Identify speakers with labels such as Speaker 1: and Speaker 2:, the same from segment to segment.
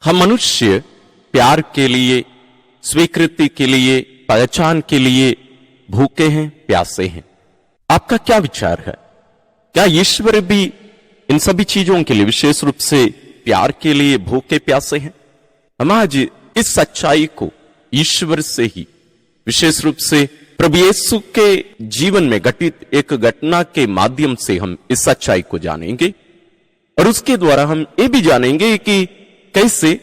Speaker 1: हम मनुष्य प्यार के लिए, स्वीकृति के लिए, पहचान के लिए भूखे हैं, प्यासे हैं। आपका क्या विचार है? क्या ईश्वर भी इन सभी चीजों के लिए, विशेष रूप से प्यार के लिए भूखे प्यासे हैं? हम आज इस सच्चाई को ईश्वर से ही, विशेष रूप से प्रभु यीशु के जीवन में घटित एक घटना के माध्यम से हम इस सच्चाई को जानेंगे और उसके द्वारा हम ये भी जानेंगे कि कैसे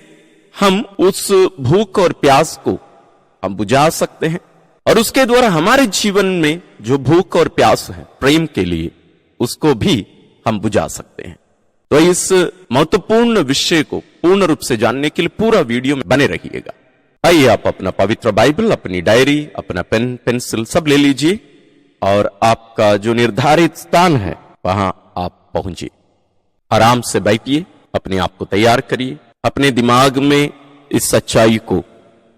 Speaker 1: हम उस भूख और प्यास को हम बुझा सकते हैं और उसके द्वारा हमारे जीवन में जो भूख और प्यास है प्रेम के लिए, उसको भी हम बुझा सकते हैं। तो इस महत्वपूर्ण विषय को पूर्ण रूप से जानने के लिए पूरा वीडियो में बने रहिएगा। आइए आप अपना पवित्र बाइबल, अपनी डायरी, अपना पेन पेंसिल सब ले लीजिए और आपका जो निर्धारित स्थान है वहां आप पहुंचिए। आराम से बैठिए, अपने आप को तैयार करिए, अपने दिमाग में इस सच्चाई को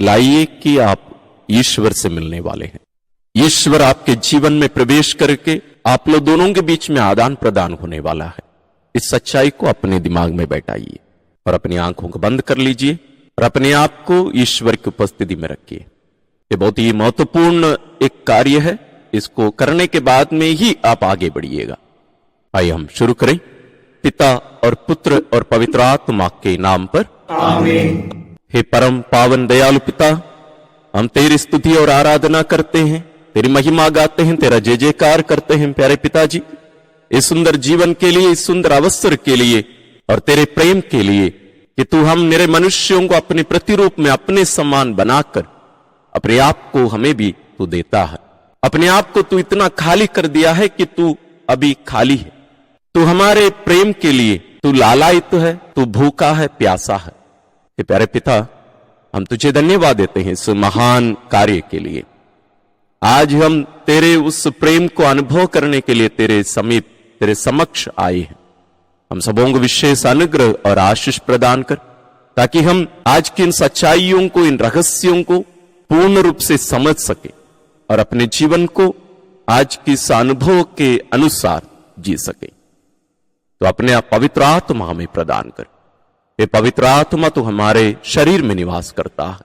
Speaker 1: लाइए कि आप ईश्वर से मिलने वाले हैं। ईश्वर आपके जीवन में प्रवेश करके आप लोग दोनों के बीच में आदान प्रदान होने वाला है। इस सच्चाई को अपने दिमाग में बैठाइए और अपनी आंखों को बंद कर लीजिए और अपने आप को ईश्वर की उपस्थिति में रखिए। ये बहुत ही महत्वपूर्ण एक कार्य है। इसको करने के बाद में ही आप आगे बढ़िएगा। आइए हम शुरू करें। पिता और पुत्र और पवित्र आत्मा के नाम पर
Speaker 2: आमीन।
Speaker 1: हे परम पावन दयालु पिता, हम तेरी स्तुति और आराधना करते हैं, तेरी महिमा गाते हैं, तेरा जय जयकार करते हैं प्यारे पिताजी, इस सुंदर जीवन के लिए, इस सुंदर अवसर के लिए और तेरे प्रेम के लिए कि तू हम मेरे मनुष्यों को अपने प्रतिरूप में अपने समान बनाकर अपने आप को हमें भी तू देता है। अपने आप को तू इतना खाली कर दिया है कि तू अभी खाली है। तू हमारे प्रेम के लिए तू लालायित है, तू भूखा है, प्यासा है। हे प्यारे पिता, हम तुझे धन्यवाद देते हैं इस महान कार्य के लिए। आज हम तेरे उस प्रेम को अनुभव करने के लिए तेरे समीप, तेरे समक्ष आए हैं। हम सबों को विशेष अनुग्रह और आशीष प्रदान कर, ताकि हम आज की इन सच्चाइयों को, इन रहस्यों को पूर्ण रूप से समझ सके और अपने जीवन को आज की इस अनुभव के अनुसार जी सके। तो अपने आप पवित्र आत्मा हमें प्रदान कर। ये पवित्र आत्मा तो हमारे शरीर में निवास करता है।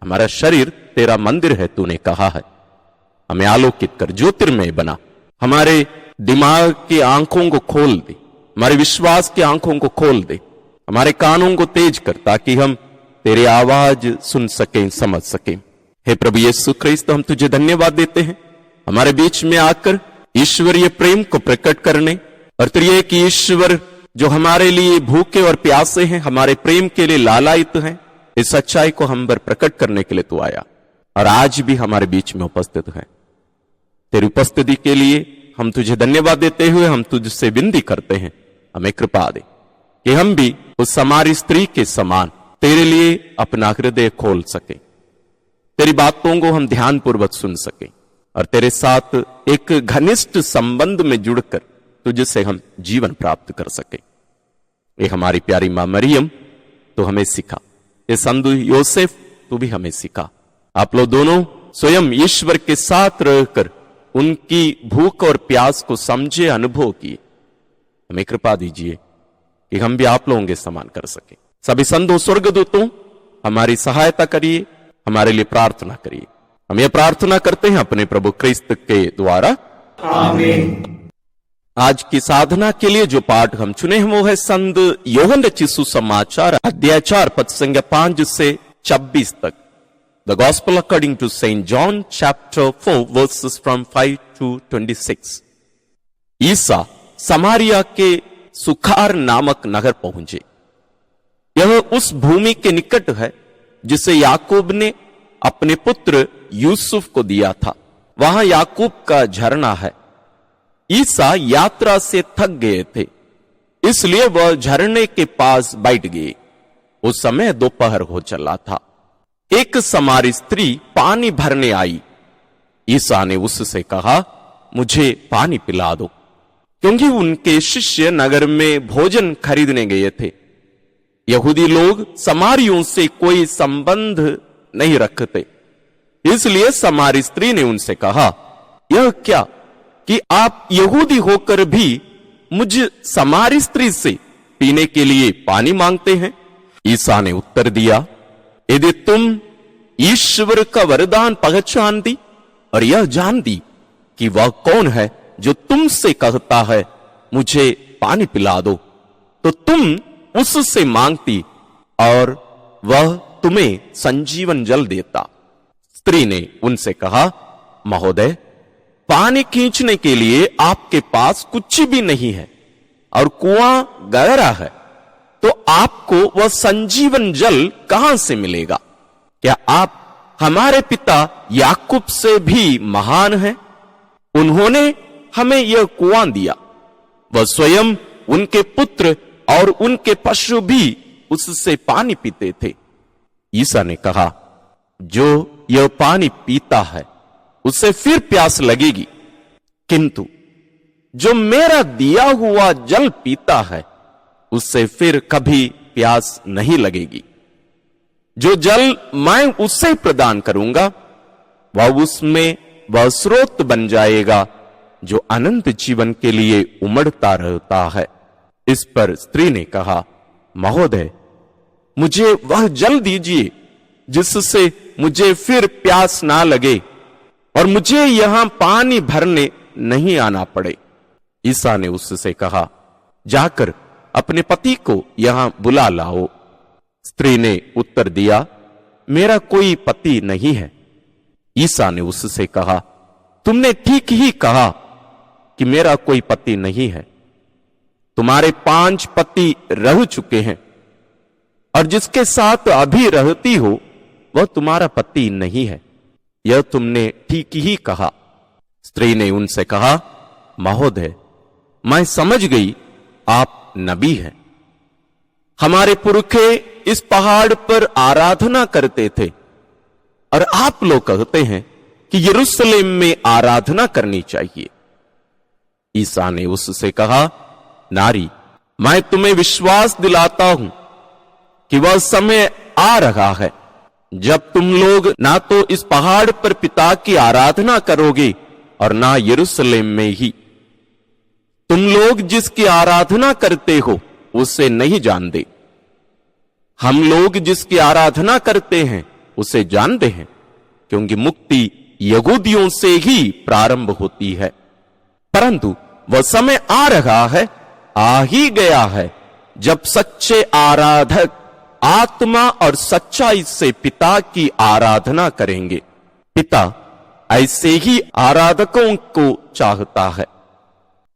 Speaker 1: हमारा शरीर तेरा मंदिर है, तूने कहा है। हमें आलोकित कर, ज्योतिर्मय बना। हमारे दिमाग की आंखों को खोल दे, हमारे विश्वास की आंखों को खोल दे, हमारे कानों को तेज कर, ताकि हम तेरी आवाज सुन सकें, समझ सकें। हे प्रभु यीशु क्रिस्त, हम तुझे धन्यवाद देते हैं हमारे बीच में आकर ईश्वरीय प्रेम को प्रकट करने और तेरे एक ईश्वर जो हमारे लिए भूखे और प्यासे हैं, हमारे प्रेम के लिए लालायित हैं, इस सच्चाई को हम पर प्रकट करने के लिए तू आया और आज भी हमारे बीच में उपस्थित है। तेरी उपस्थिति के लिए हम तुझे धन्यवाद देते हुए हम तुझसे विनती करते हैं, हमें कृपा दे कि हम भी उस सामारी स्त्री के समान तेरे लिए अपना हृदय खोल सके, तेरी बातों को हम ध्यानपूर्वक सुन सके और तेरे साथ एक घनिष्ठ संबंध में जुड़कर तुझसे हम जीवन प्राप्त कर सके। ये हमारी प्यारी मां मरियम तो हमें सिखा, ये संधु योसेफ तू भी हमें सिखा। आप लोग दोनों स्वयं ईश्वर के साथ रहकर उनकी भूख और प्यास को समझे, अनुभव किए। हमें कृपा दीजिए कि हम भी आप लोगों के समान कर सके। सभी संतों, स्वर्गदूतों, हमारी सहायता करिए, हमारे लिए प्रार्थना करिए। हम ये प्रार्थना करते हैं अपने प्रभु क्रिस्त के द्वारा,
Speaker 2: आमीन।
Speaker 1: आज की साधना के लिए जो पाठ हम चुने हैं वो है संत यूहन्ना रचित सुसमाचार अध्याय 4 पद संख्या 5 से 26 तक। The Gospel according to Saint John chapter 4 verses from 5 to 26। ईसा समारिया के सुखार नामक नगर पहुंचे। यह उस भूमि के निकट है जिसे याकूब ने अपने पुत्र यूसुफ को दिया था। वहां याकूब का झरना है। ईसा यात्रा से थक गए थे, इसलिए वह झरने के पास बैठ गए। उस समय दोपहर हो चला था। एक समारी स्त्री पानी भरने आई। ईसा ने उससे कहा, मुझे पानी पिला दो, क्योंकि उनके शिष्य नगर में भोजन खरीदने गए थे। यहूदी लोग समारियों से कोई संबंध नहीं रखते, इसलिए समारी स्त्री ने उनसे कहा, यह क्या कि आप यहूदी होकर भी मुझ समारी स्त्री से पीने के लिए पानी मांगते हैं। ईसा ने उत्तर दिया, यदि तुम ईश्वर का वरदान पहचानती और यह जानती कि वह कौन है जो तुमसे कहता है मुझे पानी पिला दो, तो तुम उससे मांगती और वह तुम्हें संजीवन जल देता। स्त्री ने उनसे कहा, महोदय, पानी खींचने के लिए आपके पास कुछ भी नहीं है और कुआं गहरा है, तो आपको वह संजीवन जल कहां से मिलेगा? क्या आप हमारे पिता याकूब से भी महान हैं? उन्होंने हमें यह कुआं दिया, वह स्वयं, उनके पुत्र और उनके पशु भी उससे पानी पीते थे। ईसा ने कहा, जो यह पानी पीता है उसे फिर प्यास लगेगी, किंतु जो मेरा दिया हुआ जल पीता है उससे फिर कभी प्यास नहीं लगेगी। जो जल मैं उससे प्रदान करूंगा वह उसमें वह स्रोत बन जाएगा जो अनंत जीवन के लिए उमड़ता रहता है। इस पर स्त्री ने कहा, महोदय, मुझे वह जल दीजिए जिससे मुझे फिर प्यास ना लगे और मुझे यहां पानी भरने नहीं आना पड़े। ईसा ने उससे कहा, जाकर अपने पति को यहां बुला लाओ। स्त्री ने उत्तर दिया, मेरा कोई पति नहीं है। ईसा ने उससे कहा, तुमने ठीक ही कहा कि मेरा कोई पति नहीं है। तुम्हारे 5 पति रह चुके हैं और जिसके साथ अभी रहती हो वह तुम्हारा पति नहीं है। यह तुमने ठीक ही कहा। स्त्री ने उनसे कहा, महोदय, मैं समझ गई आप नबी हैं। हमारे पुरखे इस पहाड़ पर आराधना करते थे और आप लोग कहते हैं कि यरूशलेम में आराधना करनी चाहिए। ईसा ने उससे कहा, नारी, मैं तुम्हें विश्वास दिलाता हूं कि वह समय आ रहा है जब तुम लोग ना तो इस पहाड़ पर पिता की आराधना करोगे और ना यरूशलेम में ही। तुम लोग जिसकी आराधना करते हो उसे नहीं जानते, हम लोग जिसकी आराधना करते हैं उसे जानते हैं, क्योंकि मुक्ति यहूदियों से ही प्रारंभ होती है। परंतु वह समय आ रहा है, आ ही गया है, जब सच्चे आराधक आत्मा और सच्चाई से पिता की आराधना करेंगे। पिता ऐसे ही आराधकों को चाहता है।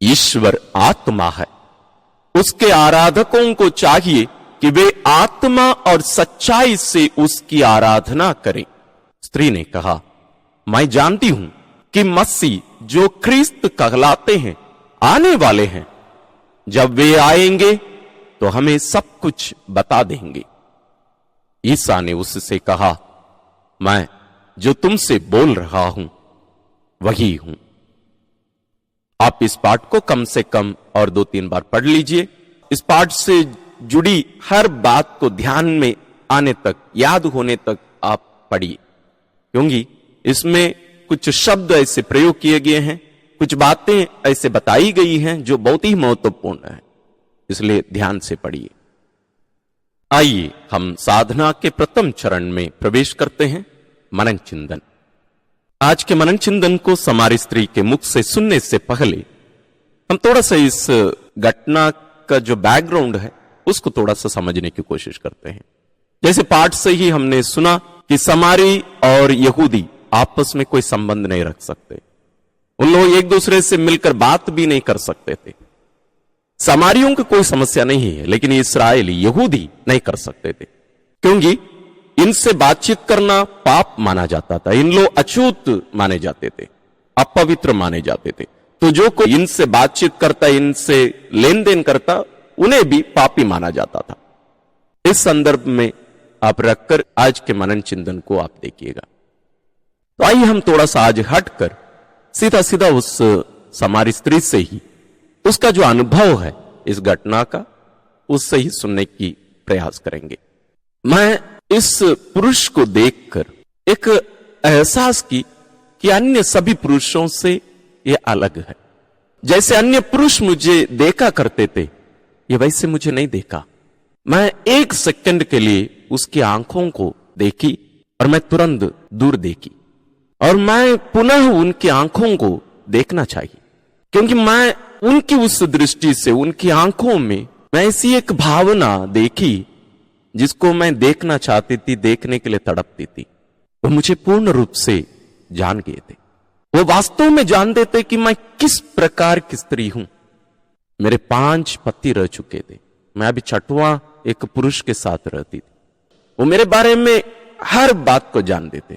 Speaker 1: ईश्वर आत्मा है, उसके आराधकों को चाहिए कि वे आत्मा और सच्चाई से उसकी आराधना करें। स्त्री ने कहा, मैं जानती हूं कि मसीह जो ख्रिस्त कहलाते हैं आने वाले हैं। जब वे आएंगे तो हमें सब कुछ बता देंगे। ईसा ने उससे कहा, मैं जो तुमसे बोल रहा हूं वही हूं। आप इस पाठ को कम से कम और 2-3 बार पढ़ लीजिए। इस पाठ से जुड़ी हर बात को ध्यान में आने तक, याद होने तक आप पढ़िए, क्योंकि इसमें कुछ शब्द ऐसे प्रयोग किए गए हैं, कुछ बातें ऐसे बताई गई हैं जो बहुत ही महत्वपूर्ण है, इसलिए ध्यान से पढ़िए। आइए हम साधना के प्रथम चरण में प्रवेश करते हैं, मनन चिंतन। आज के मनन चिंतन को समारी स्त्री के मुख से सुनने से पहले हम थोड़ा सा इस घटना का जो बैकग्राउंड है उसको थोड़ा सा समझने की कोशिश करते हैं। जैसे पाठ से ही हमने सुना कि समारी और यहूदी आपस में कोई संबंध नहीं रख सकते, उन लोग एक दूसरे से मिलकर बात भी नहीं कर सकते थे। समारियों की कोई समस्या नहीं है, लेकिन इस्राएली यहूदी नहीं कर सकते थे, क्योंकि इनसे बातचीत करना पाप माना जाता था। इन लोग अछूत माने जाते थे, अपवित्र माने जाते थे। तो जो कोई इनसे बातचीत करता, इनसे लेन देन करता, उन्हें भी पापी माना जाता था। इस संदर्भ में आप रखकर आज के मनन चिंतन को आप देखिएगा। तो आइए हम थोड़ा सा आज हटकर सीधा सीधा उस समारी स्त्री से ही उसका जो अनुभव है इस घटना का, उससे ही सुनने की प्रयास करेंगे। मैं इस पुरुष को देखकर एक एहसास की कि अन्य सभी पुरुषों से यह अलग है। जैसे अन्य पुरुष मुझे देखा करते थे, ये वैसे मुझे नहीं देखा। मैं 1 सेकंड के लिए उसकी आंखों को देखी और मैं तुरंत दूर देखी, और मैं पुनः उनकी आंखों को देखना चाहिए, क्योंकि मैं उनकी उस दृष्टि से, उनकी आंखों में मैं ऐसी एक भावना देखी जिसको मैं देखना चाहती थी, देखने के लिए तड़पती थी। वो मुझे पूर्ण रूप से जान गए थे। वो वास्तव में जानते थे कि मैं किस प्रकार की स्त्री हूं। मेरे 5 पति रह चुके थे, मैं अभी 6वां एक पुरुष के साथ रहती थी। वो मेरे बारे में हर बात को जानते थे,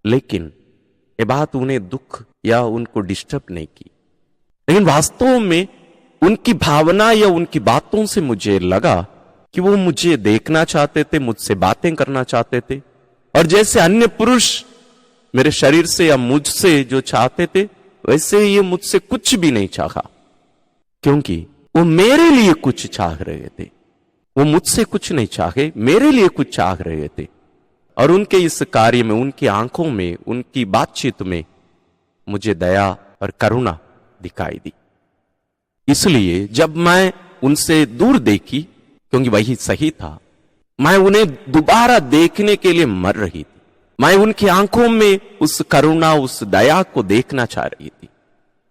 Speaker 1: लेकिन ये बात उन्हें दुख या उनको डिस्टर्ब नहीं की। लेकिन वास्तव में उनकी भावना या उनकी बातों से मुझे लगा कि वो मुझे देखना चाहते थे, मुझसे बातें करना चाहते थे, और जैसे अन्य पुरुष मेरे शरीर से या मुझसे जो चाहते थे, वैसे ये मुझसे कुछ भी नहीं चाहा, क्योंकि वो मेरे लिए कुछ चाह रहे थे। वो मुझसे कुछ नहीं चाहे, मेरे लिए कुछ चाह रहे थे। और उनके इस कार्य में, उनकी आंखों में, उनकी बातचीत में मुझे दया और करुणा दिखाई दी। इसलिए जब मैं उनसे दूर देखी, क्योंकि वही सही था, मैं उन्हें दोबारा देखने के लिए मर रही थी। मैं उनकी आंखों में उस करुणा, उस दया को देखना चाह रही थी।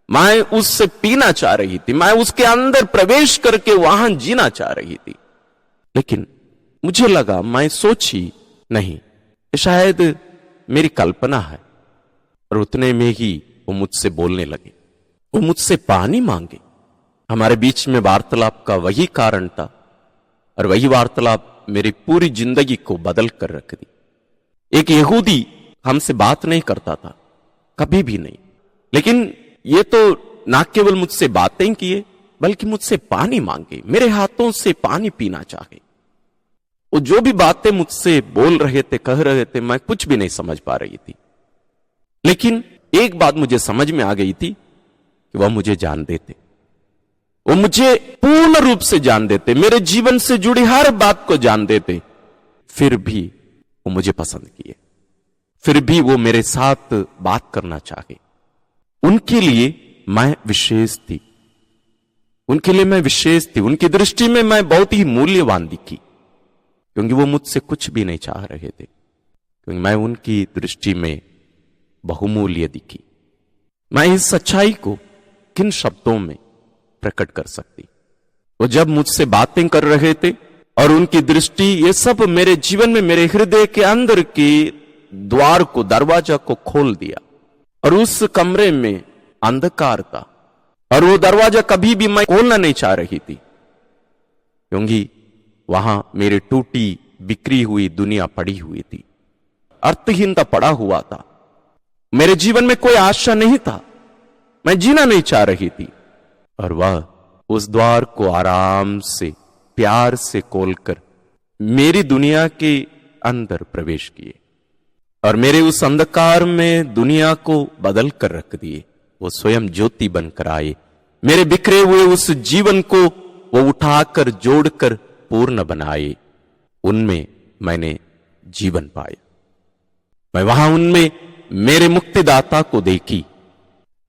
Speaker 1: मैं उससे पीना चाह रही थी, मैं उसके अंदर प्रवेश करके वहां जीना चाह रही थी। लेकिन मुझे लगा, मैं सोची नहीं, शायद मेरी कल्पना है। और उतने में ही वो मुझसे बोलने लगे, वो मुझसे पानी मांगे। हमारे बीच में वार्तालाप का वही कारण था, और वही वार्तालाप मेरी पूरी जिंदगी को बदल कर रख दी। एक यहूदी हमसे बात नहीं करता था, कभी भी नहीं, लेकिन ये तो ना केवल मुझसे बातें किए, बल्कि मुझसे पानी मांगे, मेरे हाथों से पानी पीना चाहे। वो जो भी बातें मुझसे बोल रहे थे, कह रहे थे, मैं कुछ भी नहीं समझ पा रही थी। लेकिन एक बात मुझे समझ में आ गई थी कि वह मुझे जानते थे, वो मुझे पूर्ण रूप से जानते थे, मेरे जीवन से जुड़ी हर बात को जानते थे। फिर भी वो मुझे पसंद किए, फिर भी वो मेरे साथ बात करना चाहे। उनके लिए मैं विशेष थी, उनके लिए मैं विशेष थी। उनकी दृष्टि में मैं बहुत ही मूल्यवान दिखी, क्योंकि वो मुझसे कुछ भी नहीं चाह रहे थे, क्योंकि मैं उनकी दृष्टि में बहुमूल्य दिखी। मैं इस सच्चाई को किन शब्दों में प्रकट कर सकती? वो जब मुझसे बातें कर रहे थे और उनकी दृष्टि, ये सब मेरे जीवन में, मेरे हृदय के अंदर के द्वार को, दरवाजा को खोल दिया। और उस कमरे में अंधकार था, और वो दरवाजा कभी भी मैं खोलना नहीं चाह रही थी, क्योंकि वहां मेरी टूटी बिखरी हुई दुनिया पड़ी हुई थी, अर्थहीनता पड़ा हुआ था। मेरे जीवन में कोई आशा नहीं था, मैं जीना नहीं चाह रही थी। और वह उस द्वार को आराम से, प्यार से खोलकर मेरी दुनिया के अंदर प्रवेश किए, और मेरे उस अंधकार में दुनिया को बदल कर रख दिए। वो स्वयं ज्योति बनकर आए, मेरे बिखरे हुए उस जीवन को वो उठाकर, जोड़कर पूर्ण बनाए। उनमें मैंने जीवन पाया। मैं वहां उनमें मेरे मुक्तिदाता को देखी।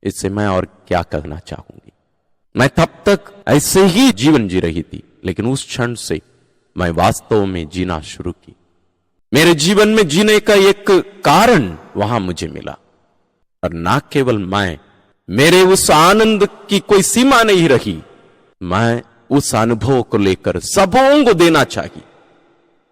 Speaker 1: इससे मैं और क्या कहना चाहूंगी? मैं तब तक ऐसे ही जीवन जी रही थी, लेकिन उस क्षण से मैं वास्तव में जीना शुरू की। मेरे जीवन में जीने का एक कारण वहां मुझे मिला, और ना केवल मैं, मेरे उस आनंद की कोई सीमा नहीं रही। मैं उस अनुभव को लेकर सबों को देना चाहिए।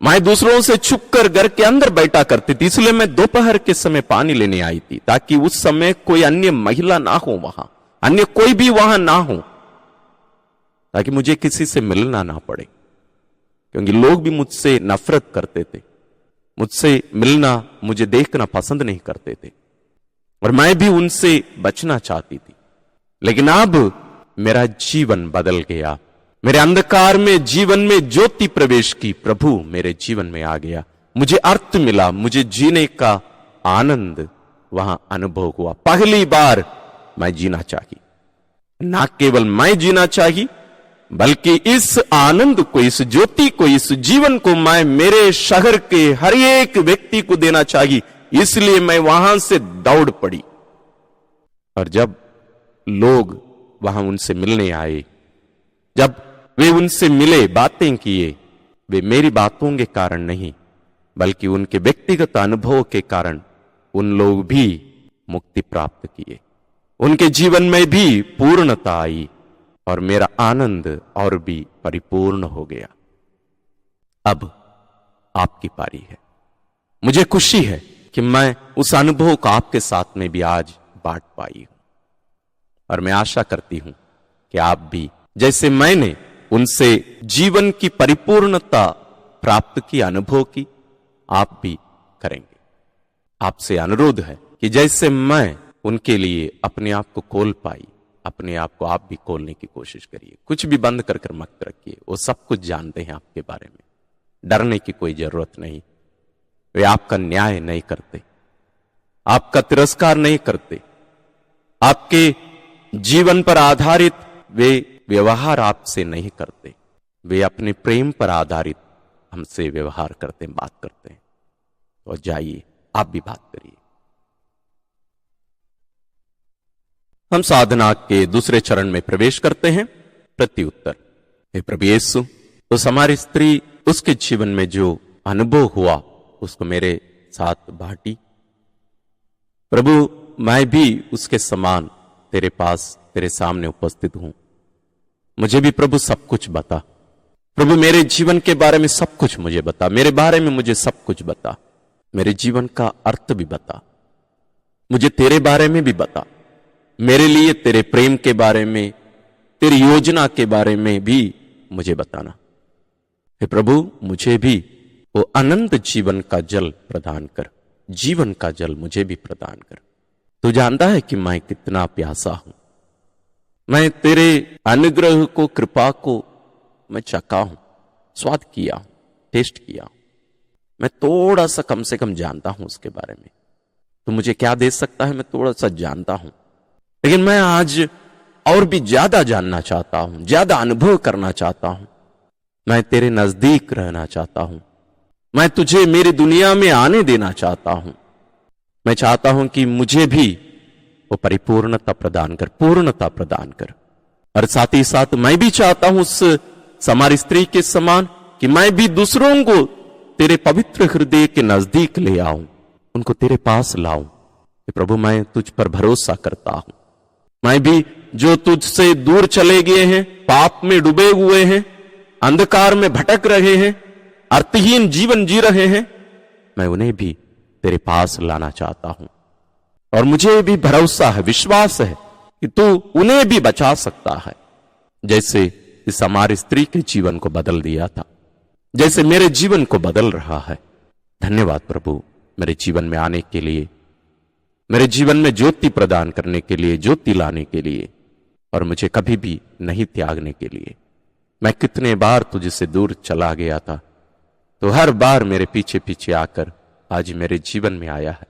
Speaker 1: मैं दूसरों से छुपकर घर के अंदर बैठा करती थी, इसलिए मैं दोपहर के समय पानी लेने आई थी, ताकि उस समय कोई अन्य महिला ना हो वहां, अन्य कोई भी वहां ना हो, ताकि मुझे किसी से मिलना ना पड़े, क्योंकि लोग भी मुझसे नफरत करते थे, मुझसे मिलना, मुझे देखना पसंद नहीं करते थे, और मैं भी उनसे बचना चाहती थी। लेकिन अब मेरा जीवन बदल गया। मेरे अंधकार में जीवन में ज्योति प्रवेश की। प्रभु मेरे जीवन में आ गया, मुझे अर्थ मिला, मुझे जीने का आनंद वहां अनुभव हुआ। पहली बार मैं जीना चाहिए, ना केवल मैं जीना चाहिए, बल्कि इस आनंद को, इस ज्योति को, इस जीवन को मैं मेरे शहर के हर एक व्यक्ति को देना चाहिए। इसलिए मैं वहां से दौड़ पड़ी, और जब लोग वहां उनसे मिलने आए, जब वे उनसे मिले, बातें किए, वे मेरी बातों के कारण नहीं, बल्कि उनके व्यक्तिगत अनुभव के कारण उन लोग भी मुक्ति प्राप्त किए, उनके जीवन में भी पूर्णता आई और मेरा आनंद और भी परिपूर्ण हो गया। अब आपकी पारी है। मुझे खुशी है कि मैं उस अनुभव को आपके साथ में भी आज बांट पाई हूं, और मैं आशा करती हूं कि आप भी जैसे मैंने उनसे जीवन की परिपूर्णता प्राप्त की, अनुभव की, आप भी करेंगे। आपसे अनुरोध है कि जैसे मैं उनके लिए अपने आप को खोल पाई, अपने आप को आप भी खोलने की कोशिश करिए। कुछ भी बंद कर मत रखिए, वो सब कुछ जानते हैं आपके बारे में। डरने की कोई जरूरत नहीं। वे आपका न्याय नहीं करते, आपका तिरस्कार नहीं करते, आपके जीवन पर आधारित वे व्यवहार आपसे नहीं करते। वे अपने प्रेम पर आधारित हमसे व्यवहार करते हैं, बात करते हैं। तो जाइए, आप भी बात करिए। हम साधना के दूसरे चरण में प्रवेश करते हैं, प्रत्युत्तर। हे प्रभु यीशु, उस हमारी स्त्री, उसके जीवन में जो अनुभव हुआ उसको मेरे साथ बांटी। प्रभु, मैं भी उसके समान तेरे पास, तेरे सामने उपस्थित हूं। मुझे भी प्रभु सब कुछ बता। प्रभु, मेरे जीवन के बारे में सब कुछ मुझे बता, मेरे बारे में मुझे सब कुछ बता, मेरे जीवन का अर्थ भी बता, मुझे तेरे बारे में भी बता, मेरे लिए तेरे प्रेम के बारे में, तेरी योजना के बारे में भी मुझे बताना। हे प्रभु, मुझे भी वो अनंत जीवन का जल प्रदान कर, जीवन का जल मुझे भी प्रदान कर। तू जानता है कि मैं कितना प्यासा हूं। मैं तेरे अनुग्रह को, कृपा को मैं चखा हूं, स्वाद किया हूं, टेस्ट किया हूं। मैं थोड़ा सा कम से कम जानता हूं उसके बारे में। तू मुझे क्या दे सकता है, मैं थोड़ा सा जानता हूं, लेकिन मैं आज और भी ज्यादा जानना चाहता हूं, ज्यादा अनुभव करना चाहता हूं। मैं तेरे नजदीक रहना चाहता हूं। मैं तुझे मेरी दुनिया में आने देना चाहता हूं। मैं चाहता हूं कि मुझे भी वो परिपूर्णता प्रदान कर, पूर्णता प्रदान कर। और साथ ही साथ मैं भी चाहता हूं उस समारी स्त्री के समान कि मैं भी दूसरों को तेरे पवित्र हृदय के नजदीक ले आऊं, उनको तेरे पास लाऊं। प्रभु, मैं तुझ पर भरोसा करता हूं। मैं भी जो तुझसे दूर चले गए हैं, पाप में डूबे हुए हैं, अंधकार में भटक रहे हैं, अर्थहीन जीवन जी रहे हैं, मैं उन्हें भी तेरे पास लाना चाहता हूं। और मुझे भी भरोसा है, विश्वास है कि तू उन्हें भी बचा सकता है, जैसे इस हमारी स्त्री के जीवन को बदल दिया था, जैसे मेरे जीवन को बदल रहा है। धन्यवाद प्रभु, मेरे जीवन में आने के लिए, मेरे जीवन में ज्योति प्रदान करने के लिए, ज्योति लाने के लिए, और मुझे कभी भी नहीं त्यागने के लिए। मैं कितने बार तुझसे दूर चला गया था, तो हर बार मेरे पीछे पीछे आकर आज मेरे जीवन में आया है।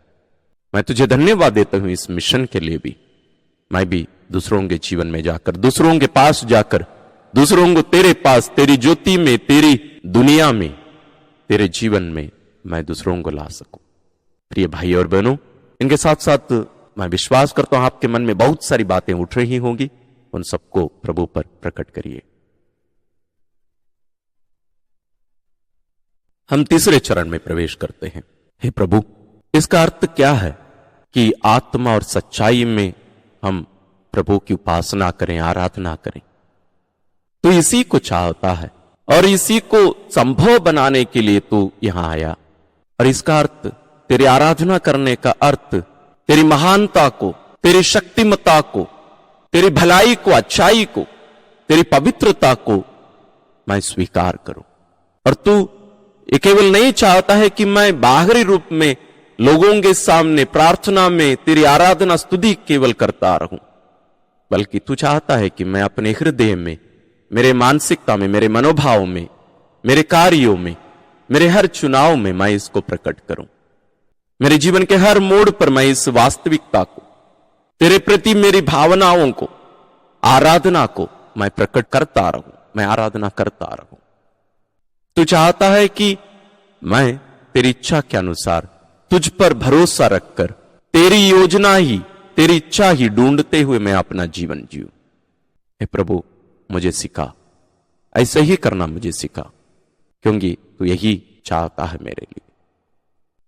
Speaker 1: मैं तुझे धन्यवाद देता हूं इस मिशन के लिए भी। मैं भी दूसरों के जीवन में जाकर, दूसरों के पास जाकर, दूसरों को तेरे पास, तेरी ज्योति में, तेरी दुनिया में, तेरे जीवन में मैं दूसरों को ला सकूं। प्रिय भाई और बहनों, इनके साथ साथ मैं विश्वास करता हूं आपके मन में बहुत सारी बातें उठ रही होंगी। उन सबको प्रभु पर प्रकट करिए। हम तीसरे चरण में प्रवेश करते हैं। हे प्रभु, इसका अर्थ क्या है कि आत्मा और सच्चाई में हम प्रभु की उपासना करें, आराधना करें। तो इसी को चाहता है और इसी को संभव बनाने के लिए तू यहां आया। और इसका अर्थ, तेरी आराधना करने का अर्थ तेरी महानता को, तेरी शक्तिमत्ता को, तेरी भलाई को, अच्छाई को, तेरी पवित्रता को मैं स्वीकार करूं। और तू ये केवल नहीं चाहता है कि मैं बाहरी रूप में लोगों के सामने प्रार्थना में तेरी आराधना स्तुति केवल करता रहूं, बल्कि तू चाहता है कि मैं अपने हृदय में, मेरे मानसिकता में, मेरे मनोभाव में, मेरे कार्यों में, मेरे हर चुनाव में मैं इसको प्रकट करूं। मेरे जीवन के हर मोड़ पर मैं इस वास्तविकता को, तेरे प्रति मेरी भावनाओं को, आराधना को मैं प्रकट करता रहूं, मैं आराधना करता रहूं। तू चाहता है कि मैं तेरी इच्छा के अनुसार तुझ पर भरोसा रखकर तेरी योजना ही, तेरी इच्छा ही ढूंढते हुए मैं अपना जीवन जीऊं। हे प्रभु, मुझे सिखा, ऐसे ही करना मुझे सिखा, क्योंकि तू यही चाहता है मेरे लिए।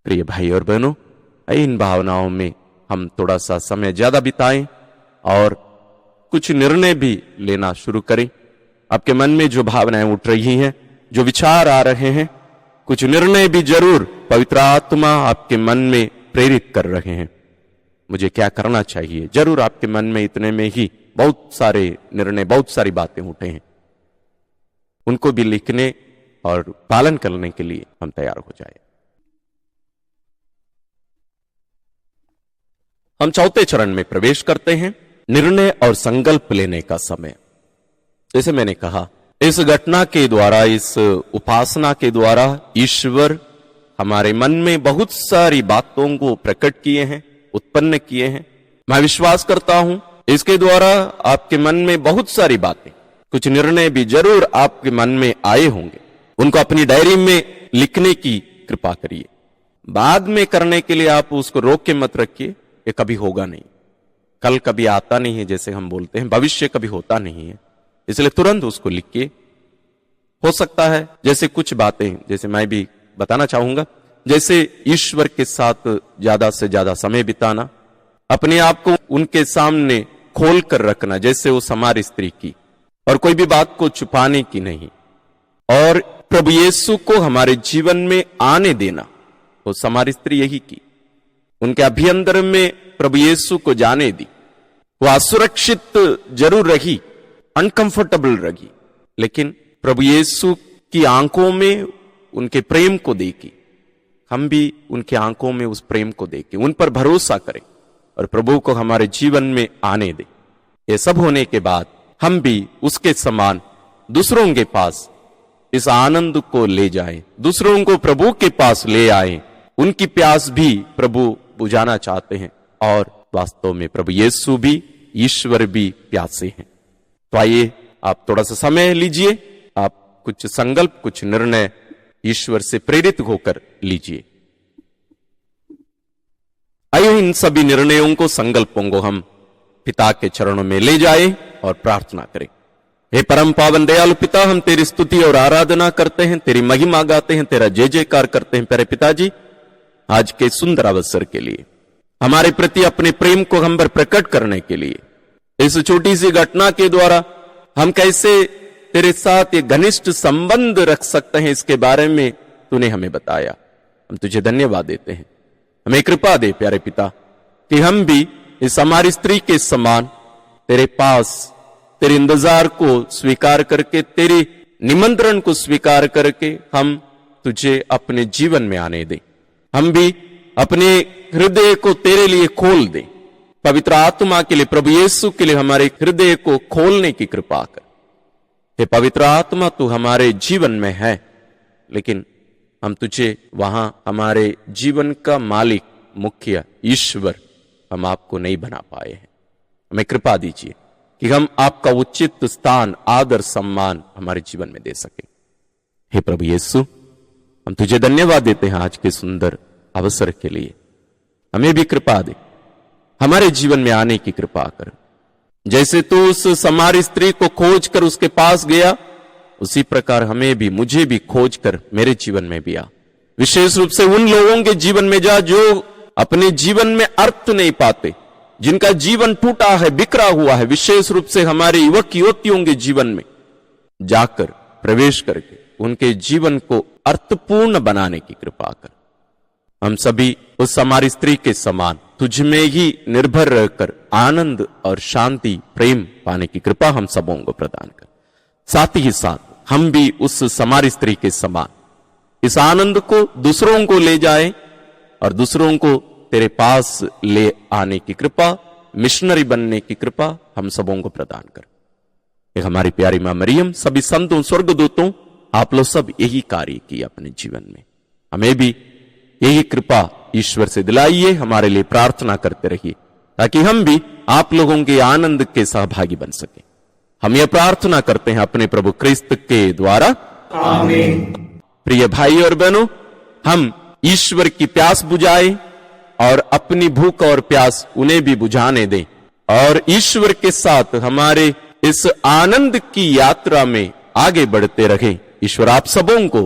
Speaker 1: प्रिय भाई और बहनों, इन भावनाओं में हम थोड़ा सा समय ज्यादा बिताएं और कुछ निर्णय भी लेना शुरू करें। आपके मन में जो भावनाएं उठ रही हैं, जो विचार आ रहे हैं, कुछ निर्णय भी जरूर पवित्र आत्मा आपके मन में प्रेरित कर रहे हैं। मुझे क्या करना चाहिए, जरूर आपके मन में इतने में ही बहुत सारे निर्णय, बहुत सारी बातें उठे हैं। उनको भी लिखने और पालन करने के लिए हम तैयार हो जाए। हम चौथे चरण में प्रवेश करते हैं, निर्णय और संकल्प लेने का समय। जैसे मैंने कहा, इस घटना के द्वारा, इस उपासना के द्वारा ईश्वर हमारे मन में बहुत सारी बातों को प्रकट किए हैं, उत्पन्न किए हैं। मैं विश्वास करता हूं इसके द्वारा आपके मन में बहुत सारी बातें, कुछ निर्णय भी जरूर आपके मन में आए होंगे। उनको अपनी डायरी में लिखने की कृपा करिए। बाद में करने के लिए आप उसको रोक के मत रखिए, ये कभी होगा नहीं। कल कभी आता नहीं है, जैसे हम बोलते हैं, भविष्य कभी होता नहीं है, इसलिए तुरंत उसको लिखिए। हो सकता है जैसे कुछ बातें, जैसे मैं भी बताना चाहूंगा, जैसे ईश्वर के साथ ज्यादा से ज्यादा समय बिताना, अपने आप को उनके सामने खोल कर रखना, जैसे वो समार स्त्री की, और कोई भी बात को छुपाने की नहीं, और प्रभु यीशु को हमारे जीवन में आने देना। वो समार स्त्री यही की, उनके अभ्यंतर में प्रभु यीशु को जाने दी। वो असुरक्षित जरूर रही, अनकंफर्टेबल रही, लेकिन प्रभु यीशु की आंखों में उनके प्रेम को देखी। हम भी उनके आंखों में उस प्रेम को देखें, उन पर भरोसा करें और प्रभु को हमारे जीवन में आने दें। ये सब होने के बाद हम भी उसके समान दूसरों के पास इस आनंद को ले जाएं, दूसरों को प्रभु के पास ले आएं। उनकी प्यास भी प्रभु बुझाना चाहते हैं, और वास्तव में प्रभु यीशु भी, ईश्वर भी प्यासे हैं। तो आइए आप थोड़ा सा समय लीजिए, आप कुछ संकल्प, कुछ निर्णय ईश्वर से प्रेरित होकर लीजिए। आइए इन सभी निर्णयों को, संकल्पों को हम पिता के चरणों में ले जाएं और प्रार्थना करें। हे परम पावन दयालु पिता, हम तेरी स्तुति और आराधना करते हैं, तेरी महिमा गाते हैं, तेरा जय जयकार करते हैं। प्यारे पिताजी, आज के सुंदर अवसर के लिए, हमारे प्रति अपने प्रेम को हम पर प्रकट करने के लिए, इस छोटी सी घटना के द्वारा हम कैसे तेरे साथ ये घनिष्ठ संबंध रख सकते हैं, इसके बारे में तूने हमें बताया। हम तुझे धन्यवाद देते हैं। हमें कृपा दे प्यारे पिता कि हम भी इस हमारी स्त्री के समान तेरे पास, तेरे इंतजार को स्वीकार करके, तेरे निमंत्रण को स्वीकार करके हम तुझे अपने जीवन में आने दें। हम भी अपने हृदय को तेरे लिए खोल दें। पवित्र आत्मा के लिए, प्रभु यीशु के लिए हमारे हृदय को खोलने की कृपा कर। हे पवित्र आत्मा, तू हमारे जीवन में है, लेकिन हम तुझे वहां हमारे जीवन का मालिक, मुखिया, ईश्वर हम आपको नहीं बना पाए हैं। हमें कृपा दीजिए कि हम आपका उचित स्थान, आदर, सम्मान हमारे जीवन में दे सके। हे प्रभु यीशु, हम तुझे धन्यवाद देते हैं आज के सुंदर अवसर के लिए। हमें भी कृपा दे, हमारे जीवन में आने की कृपा कर। जैसे तू उस समारी स्त्री को खोज कर उसके पास गया, उसी प्रकार हमें भी, मुझे भी खोज कर मेरे जीवन में भी आ। विशेष रूप से उन लोगों के जीवन में जा जो अपने जीवन में अर्थ नहीं पाते, जिनका जीवन टूटा है, बिखरा हुआ है। विशेष रूप से हमारे युवक युवतियों के जीवन में जाकर प्रवेश करके उनके जीवन को अर्थपूर्ण बनाने की कृपा कर। हम सभी उस समारी स्त्री के समान तुझ में ही निर्भर रहकर आनंद और शांति, प्रेम पाने की कृपा हम सबों को प्रदान कर। साथ ही साथ हम भी उस समारी स्त्री के समान इस आनंद को दूसरों को ले जाएं और दूसरों को तेरे पास ले आने की कृपा, मिशनरी बनने की कृपा हम सबों को प्रदान कर। एक हमारी प्यारी मां मरियम, सभी संतों, स्वर्गदूतों, आप लोग सब यही कार्य किए अपने जीवन में। हमें भी यही कृपा ईश्वर से दिलाइए, हमारे लिए प्रार्थना करते रहिए, ताकि हम भी आप लोगों के आनंद के सहभागी बन सके। हम यह प्रार्थना करते हैं अपने प्रभु क्रिस्त के द्वारा,
Speaker 2: आमीन।
Speaker 1: प्रिय भाई और बहनों, हम ईश्वर की प्यास बुझाएं और अपनी भूख और प्यास उन्हें भी बुझाने दें, और ईश्वर के साथ हमारे इस आनंद की यात्रा में आगे बढ़ते रहें। ईश्वर आप सबों को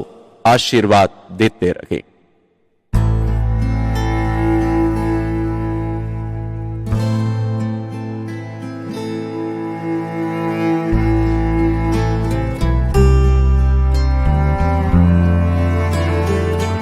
Speaker 1: आशीर्वाद देते रहे।